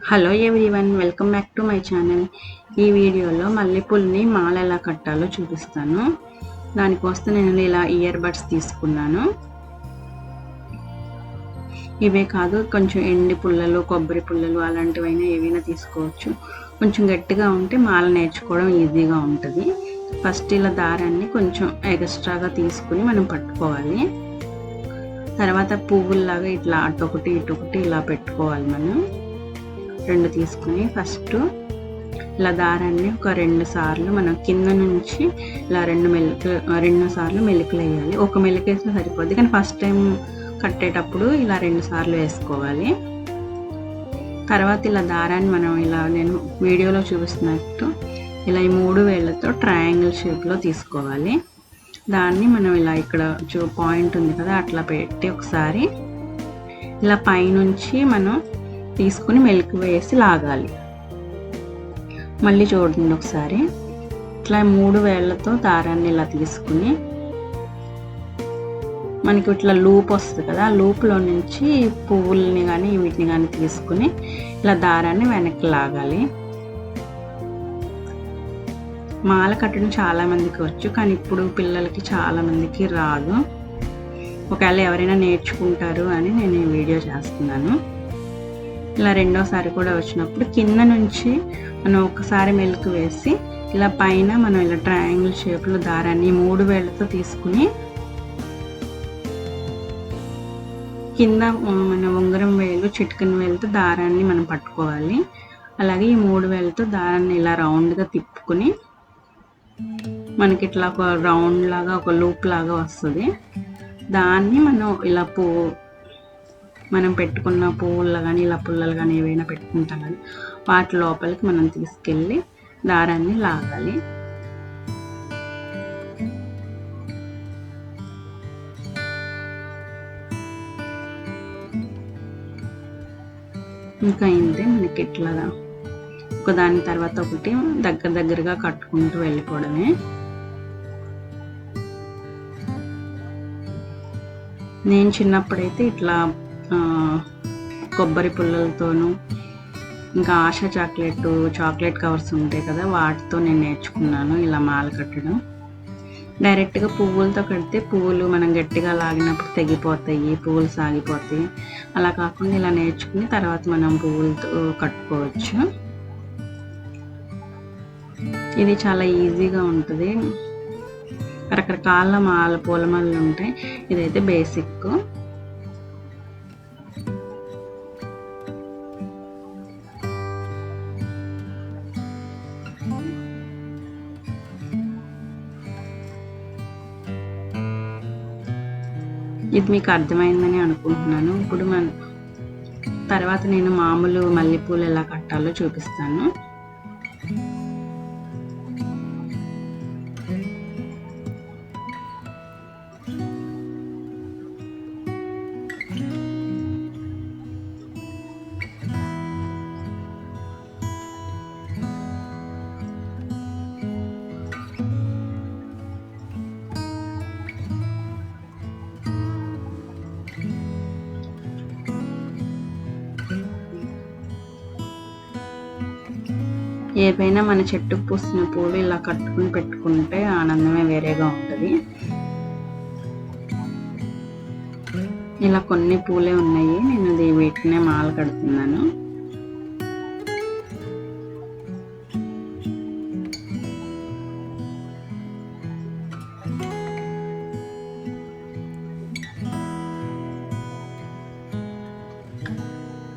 Hello everyone, welcome back to my channel. ఈ వీడియోలో మల్లెపూలని మాల ఎలా కట్టాలో చూపిస్తాను. దానికోసం నేను ఇలా ఇయర్ బడ్స్ తీసుకున్నాను. ఇవే కాదు, కొంచెం ఎండి పుల్లలు, కొబ్బరి పుల్లలు అలాంటివైనా ఏవైనా తీసుకోవచ్చు. కొంచెం గట్టిగా ఉంటే మాల నేర్చుకోవడం ఈజీగా ఉంటుంది. ఫస్ట్ ఇలా దారాన్ని కొంచెం ఎక్స్ట్రాగా తీసుకుని మనం పట్టుకోవాలి. తర్వాత పువ్వుల్లాగా ఇట్లా అటొకటి ఇటొకటి ఇలా పెట్టుకోవాలి. మనం రెండు తీసుకుని ఫస్ట్ ఇలా దారాన్ని ఒక 2 సార్లు మనం కింద నుంచి ఇలా 2 సార్లు మెలికలు వేయాలి. ఒక మెలిక వేస్తే సరిపోద్ది, కానీ ఫస్ట్ టైం కట్టేటప్పుడు ఇలా 2 సార్లు వేసుకోవాలి. తర్వాత ఇలా దారాన్ని మనం ఇలా నేను వీడియోలో చూపిస్తున్నట్టు ఇలా ఈ 3 వేళ్ళతో ట్రయాంగిల్ షేప్లో తీసుకోవాలి. దాన్ని మనం ఇలా ఇక్కడ పాయింట్ ఉంది కదా, అట్లా పెట్టి ఒకసారి ఇలా పైనుంచి మనం తీసుకుని మెలికి వేసి లాగాలి. మళ్ళీ చూడండి ఒకసారి, ఇట్లా 3 వేళ్ళతో దారాన్ని ఇలా తీసుకుని మనకి ఇట్లా లూప్ వస్తుంది కదా, ఆ లూప్లో నుంచి పువ్వుల్ని కానీ వీటిని కానీ తీసుకుని ఇలా దారాన్ని వెనక్కి లాగాలి. మాల కట్టడం చాలామందికి వచ్చు, కానీ ఇప్పుడు పిల్లలకి చాలామందికి రాదు. ఒకవేళ ఎవరైనా నేర్చుకుంటారు అని నేను ఈ వీడియో చేస్తున్నాను. ఇలా రెండోసారి కూడా వచ్చినప్పుడు కింద నుంచి మనం ఒకసారి మెలికి వేసి ఇలా పైన మనం ఇలా ట్రయాంగిల్ షేప్లో దారాన్ని 3 వేళ్ళతో తీసుకుని కింద మన ఉంగరం వేలు, చిటికెన వేలుతో దారాన్ని మనం పట్టుకోవాలి. అలాగే ఈ 3 వేళ్ళతో దారాన్ని ఇలా రౌండ్గా తిప్పుకుని మనకి ఇట్లా ఒక రౌండ్ లాగా, ఒక లూప్ లాగా వస్తుంది. దాన్ని మనం ఇలా మనం పెట్టుకున్న పువ్వుల్లో కానీ ఇలా పుల్లలు కానీ ఏవైనా పెట్టుకుంటాం కానీ వాటి లోపలికి మనం తీసుకెళ్ళి దారాన్ని లాగాలి. ఇంకా ఇంతే, మనకి ఇట్లాగా ఒకదాని తర్వాత ఒకటి దగ్గరగా కట్టుకుంటూ వెళ్ళిపోవడమే. నేను చిన్నప్పుడైతే ఇట్లా కొబ్బరి పుల్లలతోనూ ఇంకా ఆశా చాక్లెట్ కవర్స్ ఉంటాయి కదా, వాటితో నేను నేర్చుకున్నాను ఇలా మాల కట్టడం. డైరెక్ట్గా పువ్వులతో కడితే పువ్వులు మనం గట్టిగా లాగినప్పుడు తెగిపోతాయి, పువ్వులు సాగిపోతాయి. అలా కాకుండా ఇలా నేర్చుకుని తర్వాత మనం పువ్వులతో కట్టుకోవచ్చు. ఇది చాలా ఈజీగా ఉంటుంది. రకరకాల పూలమాలలు ఉంటాయి, ఇదైతే బేసిక్. ఇది మీకు అర్థమైందని అనుకుంటున్నాను. ఇప్పుడు తర్వాత నేను మామూలు మల్లెపూలు ఎలా కట్టాలో చూపిస్తాను. ఏవైనా మన చెట్టుకు పూసిన పూలు ఇలా కట్టుకుని పెట్టుకుంటే ఆనందమే వేరేగా ఉంటుంది. ఇలా కొన్ని పూలే ఉన్నాయి, నేను వీటినే మాల కడుతున్నాను.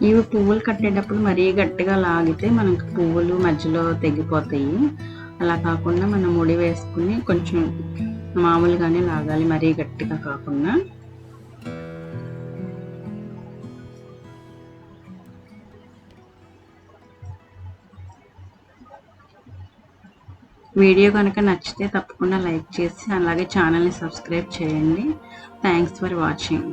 ఇవి పువ్వులు కట్టేటప్పుడు మరీ గట్టిగా లాగితే మనకు పువ్వులు మధ్యలో తెగిపోతాయి. అలా కాకుండా మనం ముడి వేసుకుని కొంచెం మామూలుగానే లాగాలి, మరీ గట్టిగా కాకుండా. వీడియో కనుక నచ్చితే తప్పకుండా లైక్ చేసి అలాగే ఛానల్ని సబ్స్క్రైబ్ చేయండి. Thanks for watching.